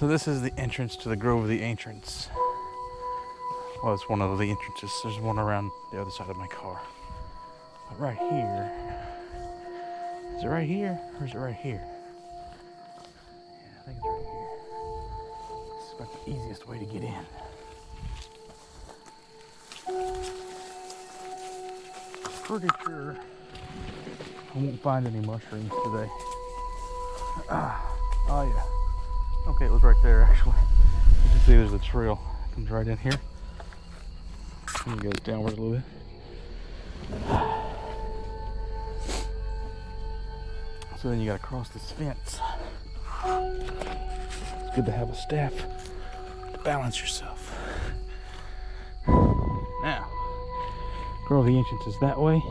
So this is the entrance to the Grove of the Ancients. Well, it's one of the entrances. There's one around the other side of my car. But right here, is it right here or is it right here? Yeah, I think it's right here. This is about the easiest way to get in. Pretty sure I won't find any mushrooms today. Oh yeah. Okay, it was right there actually. You can see there's a trail. It comes right in here. And it goes downward a little bit. So then you gotta cross this fence. It's good to have a staff to balance yourself. Now, Grove of the Ancients is that way.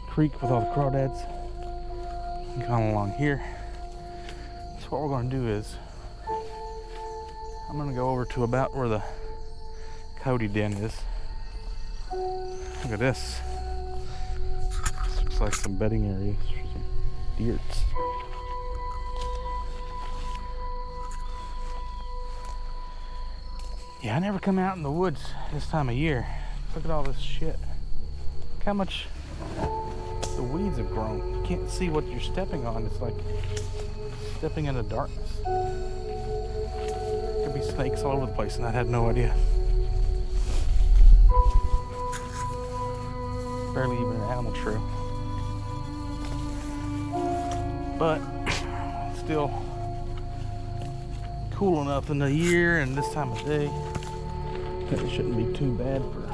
Creek with all the crawdads. And come along here. So what we're gonna do is, I'm gonna go over to about where the Cody den is. Look at this. This looks like some bedding areas for some deers. Yeah, I never come out in the woods this time of year. Look at all this shit. Look how much the weeds have grown. You can't see what you're stepping on. It's like stepping into darkness. There could be snakes all over the place and I had no idea. Barely even an animal trail. But still cool enough in the year and this time of day that it shouldn't be too bad for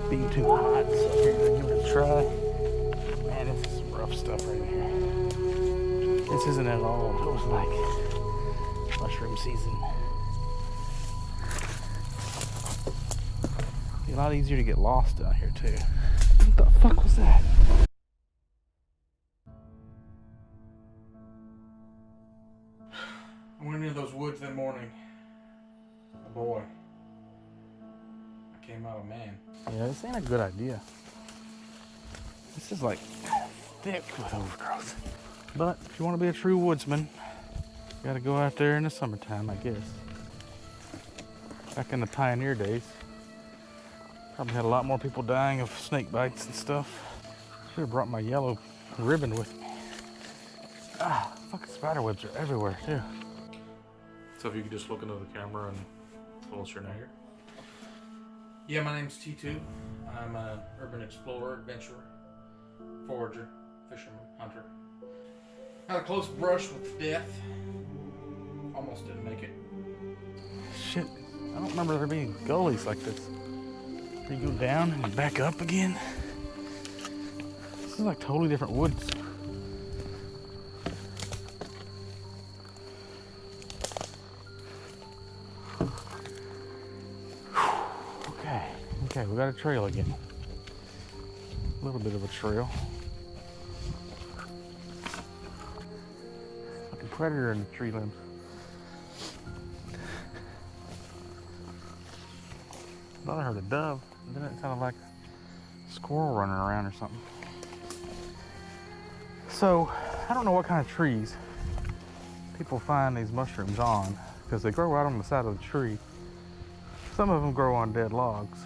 being too hot. So here, give it a try. Man, this is some rough stuff right here. This isn't at all what it was like mushroom season. Be a lot easier to get lost down here too. What the fuck was that? I went into those woods that morning. A boy. I came out a man. Yeah, this ain't a good idea. This is like thick with overgrowth. But if you want to be a true woodsman, you gotta go out there in the summertime, I guess. Back in the pioneer days, probably had a lot more people dying of snake bites and stuff. Should have brought my yellow ribbon with me. Ah, fucking spider webs are everywhere too. So if you could just look into the camera and tell us your name. Yeah, my name's T2. I'm an urban explorer, adventurer, forager, fisherman, hunter. Had a close brush with death. Almost didn't make it. Shit, I don't remember there being gullies like this. You go down and you back up again. This is like totally different woods. Okay, we got a trail again. A little bit of a trail. Like a predator in the tree limbs. I thought I heard a dove, and then it sounded like a squirrel running around or something. So, I don't know what kind of trees people find these mushrooms on, because they grow right on the side of the tree. Some of them grow on dead logs.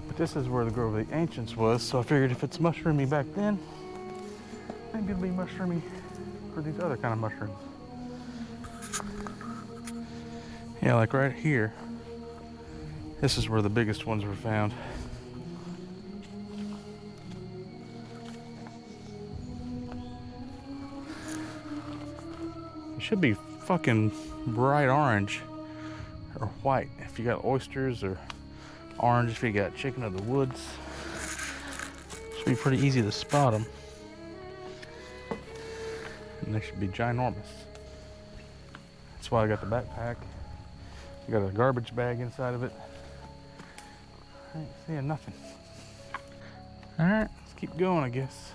But this is where the Grove of the Ancients was, so I figured if it's mushroomy back then, maybe it'll be mushroomy for these other kind of mushrooms. Yeah, like right here. This is where the biggest ones were found. It should be fucking bright orange or white if you got oysters, or orange if you got chicken of the woods. Should be pretty easy to spot them. And they should be ginormous. That's why I got the backpack. I got a garbage bag inside of it. I ain't seeing nothing. Alright, let's keep going, I guess.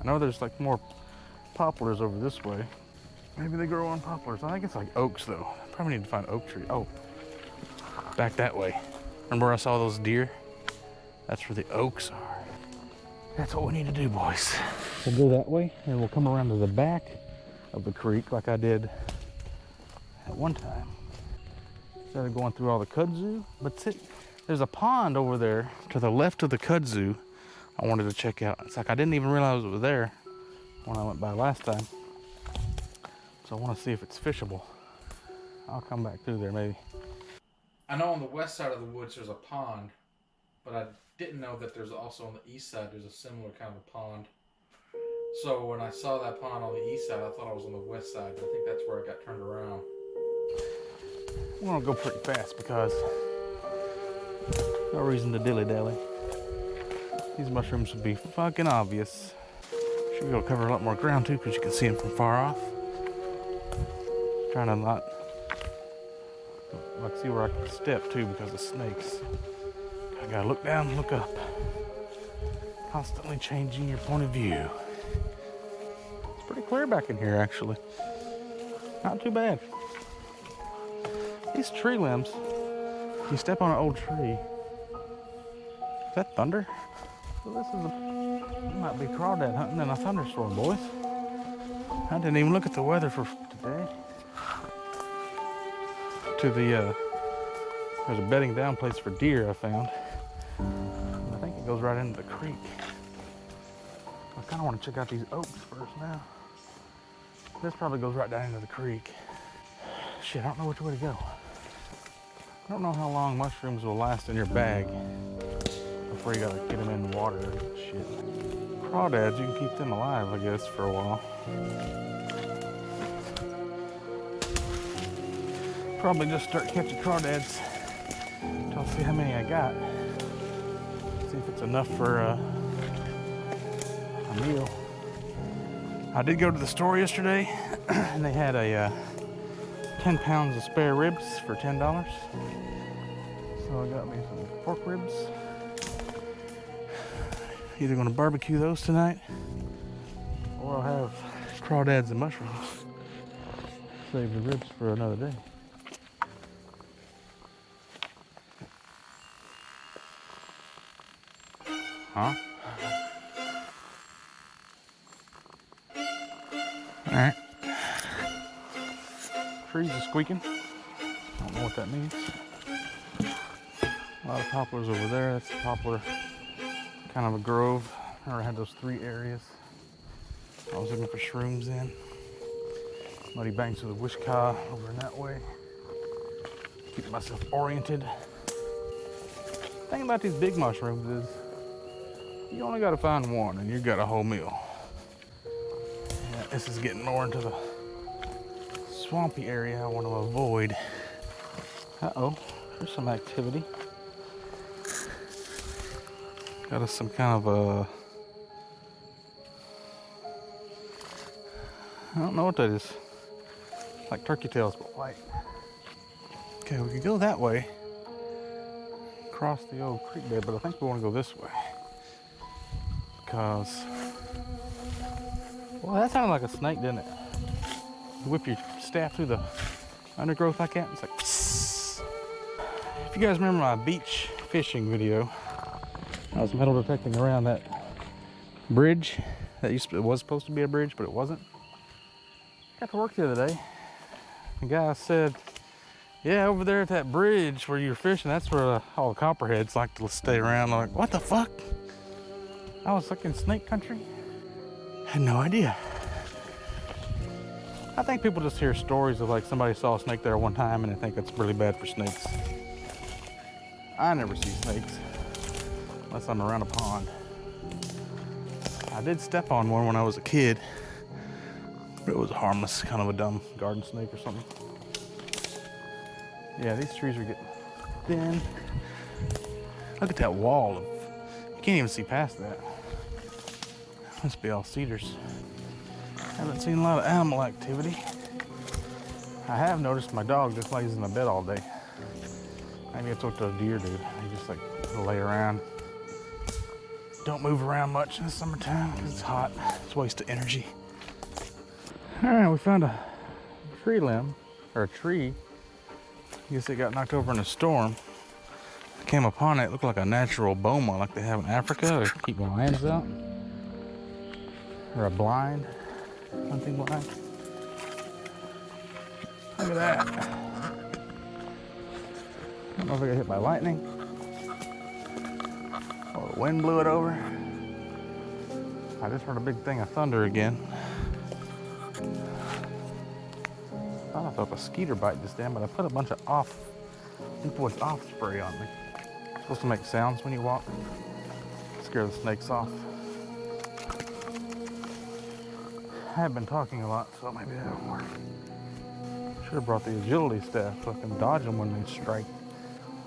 I know there's like more poplars over this way. Maybe they grow on poplars. I think it's like oaks though. Probably need to find oak tree. Oh, back that way. Remember I saw those deer? That's where the oaks are. That's what we need to do, boys. We'll go that way and we'll come around to the back of the creek like I did at one time. Instead of going through all the kudzu. But see, there's a pond over there to the left of the kudzu I wanted to check out. It's like I didn't even realize it was there when I went by last time. So I want to see if it's fishable. I'll come back through there maybe. I know on the west side of the woods there's a pond, but I didn't know that there's also on the east side there's a similar kind of a pond. So when I saw that pond on the east side, I thought I was on the west side, but I think that's where I got turned around. I'm gonna go pretty fast because no reason to dilly-dally. These mushrooms would be fucking obvious. Should be able to cover a lot more ground too because you can see them from far off. Trying to not like see where I can step too because of snakes. I gotta look down, look up. Constantly changing your point of view. It's pretty clear back in here actually. Not too bad. These tree limbs, you step on an old tree. Is that thunder? So this is might be crawdad hunting in a thunderstorm, boys. I didn't even look at the weather for today. There's a bedding down place for deer I found. I think it goes right into the creek. I kind of want to check out these oaks first now. This probably goes right down into the creek. Shit, I don't know which way to go. I don't know how long mushrooms will last in your bag before you gotta get them in water and shit. Crawdads, you can keep them alive, I guess, for a while. Probably just start catching crawdads until I see how many I got. See if it's enough for a meal. I did go to the store yesterday and they had a 10 pounds of spare ribs for $10. So I got me some pork ribs. Either gonna barbecue those tonight or I'll have crawdads and mushrooms. Save the ribs for another day. Huh? Alright. Trees are squeaking. I don't know what that means. A lot of poplars over there. That's the poplar, kind of a grove. I had those 3 areas I was looking for shrooms in. Muddy banks of the Wishkah over in that way. Keep myself oriented. The thing about these big mushrooms is you only got to find one and you got a whole meal. Yeah, this is getting more into the swampy area I want to avoid. Uh-oh, there's some activity. Got us some kind of a... I don't know what that is. Like turkey tails, but white. Okay, we could go that way. Cross the old creek bed, but I think we want to go this way. Because... Well, that sounded like a snake, didn't it? You whip your staff through the undergrowth like that, it's like... Psss. If you guys remember my beach fishing video, I was metal detecting around that bridge. That was supposed to be a bridge, but it wasn't. Got to work the other day. The guy said, yeah, over there at that bridge where you were fishing, that's where all the copperheads like to stay around. I'm like, what the fuck? I was like in snake country. Had no idea. I think people just hear stories of like somebody saw a snake there one time and they think it's really bad for snakes. I never see snakes unless I'm around a pond. I did step on one when I was a kid, but it was harmless, kind of a dumb garden snake or something. Yeah, these trees are getting thin. Look at that wall. You can't even see past that. Must be all cedars. Haven't seen a lot of animal activity. I have noticed my dog just lays in the bed all day. Maybe it's what those deer do. They just like lay around. Don't move around much in the summertime because it's hot. It's a waste of energy. All right, we found a tree limb, or a tree. I guess it got knocked over in a storm. I came upon it. It looked like a natural boma like they have in Africa to keep the lions out. Or a blind, hunting blind. Look at that. I don't know if I got hit by lightning or the wind blew it over. I just heard a big thing of thunder again. I thought I felt a skeeter bite just then, but I put a bunch of Influence off spray on me. It's supposed to make sounds when you walk. Scare the snakes off. I have been talking a lot, so maybe that'll work. Should have brought the agility staff so I can dodge them when they strike.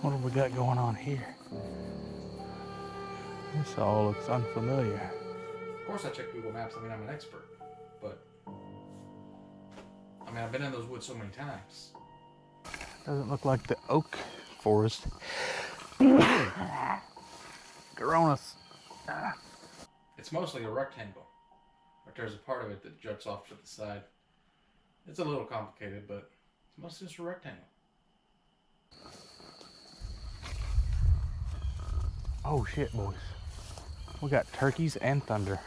What have we got going on here? This all looks unfamiliar. Of course I check Google Maps. I mean, I'm an expert. But, I mean, I've been in those woods so many times. Doesn't look like the oak forest. Coronas. It's mostly a rectangle. But there's a part of it that juts off to the side. It's a little complicated, but it's mostly just a rectangle. Oh shit, boys. We got turkeys and thunder.